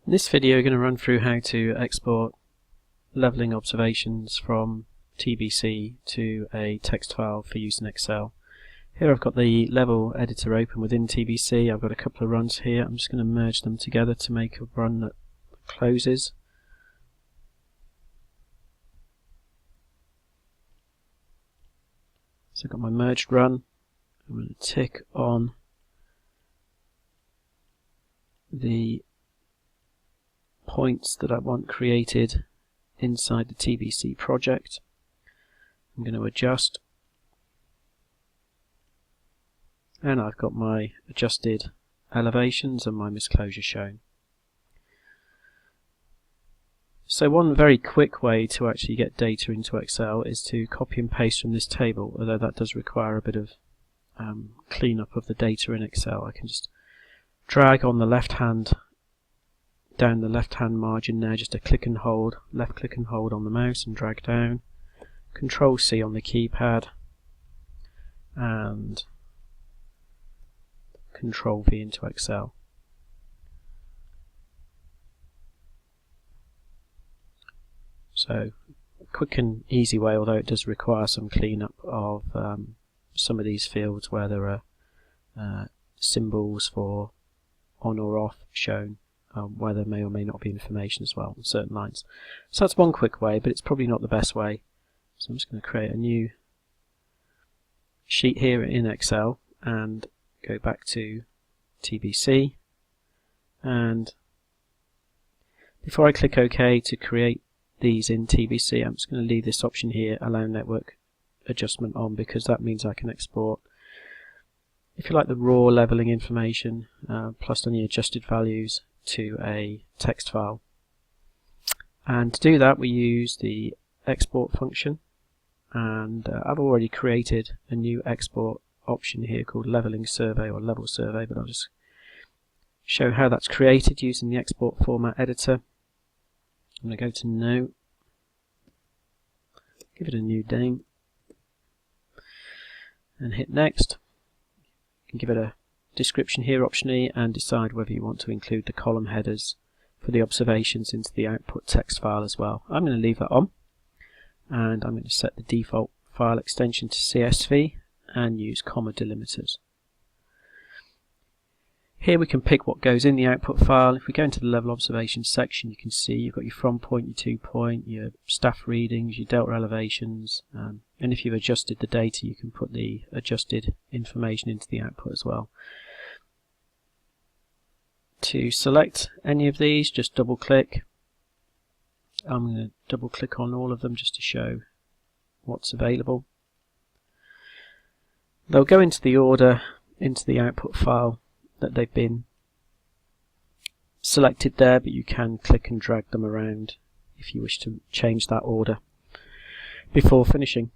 In this video we're going to run through how to export leveling observations from TBC to a text file for use in Excel. Here I've got the level editor open within TBC. I've got a couple of runs here. I'm just going to merge them together to make a run that closes. So I've got my merged run. I'm going to tick on the points that I want created inside the TBC project. I'm going to adjust, and I've got my adjusted elevations and my misclosure shown. So one very quick way to actually get data into Excel is to copy and paste from this table, although that does require a bit of cleanup of the data in Excel. I can just drag on the left hand down the left hand margin there, just a click and hold, left click and hold on the mouse and drag down, Control C on the keypad and Control V into Excel. So a quick and easy way, although it does require some cleanup of some of these fields where there are symbols for on or off shown, where there may or may not be information as well on certain lines. So that's one quick way, but it's probably not the best way. So I'm just going to create a new sheet here in Excel and go back to TBC, and before I click OK to create these in TBC, I'm just going to leave this option here, allow network adjustment on, because that means I can export, if you like, the raw leveling information plus any adjusted values to a text file. And to do that we use the export function, and I've already created a new export option here called leveling survey or level survey, but I'll just show how that's created using the export format editor. I'm going to go to No, give it a new name and hit Next. You can give it a description here optionally and decide whether you want to include the column headers for the observations into the output text file as well. I'm going to leave that on, and I'm going to set the default file extension to CSV and use comma delimiters. Here we can pick what goes in the output file. If we go into the level observations section, you can see you've got your from point, your to point, your staff readings, your delta elevations, and if you've adjusted the data you can put the adjusted information into the output as well. To select any of these, just double click. I'm going to double click on all of them just to show what's available. They'll go into the order into the output file that they've been selected there, but you can click and drag them around if you wish to change that order before finishing.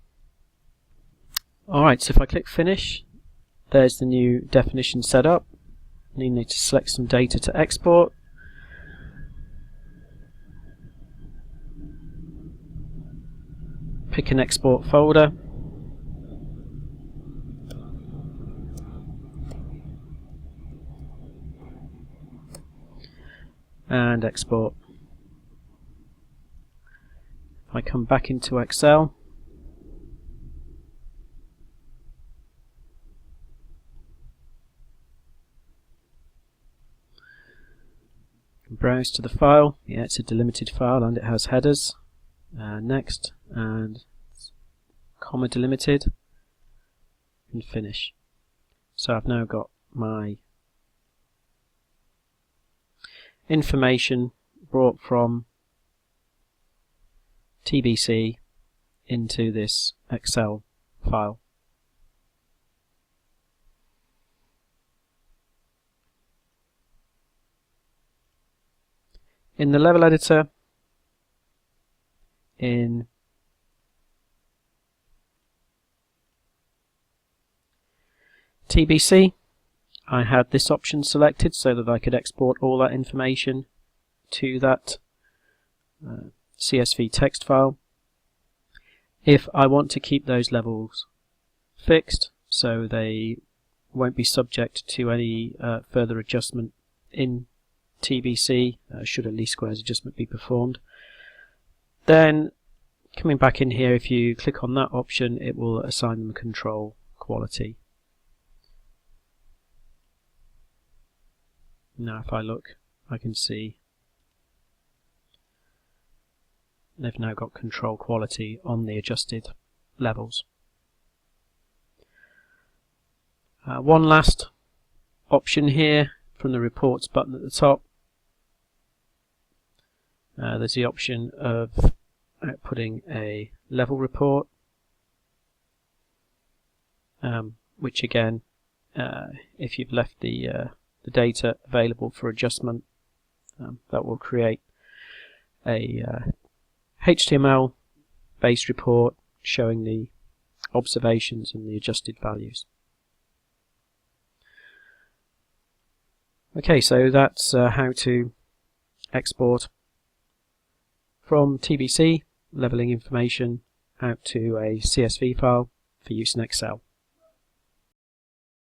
Alright, so if I click finish, there's the new definition set up. You need to select some data to export. Pick an export folder. And export. If I come back into Excel, browse to the file. Yeah, it's a delimited file and it has headers. Next, and comma delimited, and finish. So I've now got my information brought from TBC into this Excel file. In the level editor, in TBC, I had this option selected so that I could export all that information to that CSV text file. If I want to keep those levels fixed so they won't be subject to any further adjustment in TBC, should a least squares adjustment be performed. Then coming back in here, if you click on that option, it will assign them control quality. Now if I look, I can see they've now got control quality on the adjusted levels. One last option here from the reports button at the top. There's the option of outputting a level report, which again, if you've left the data available for adjustment, that will create a HTML based report showing the observations and the adjusted values. Okay, so that's how to export from TBC leveling information out to a CSV file for use in Excel.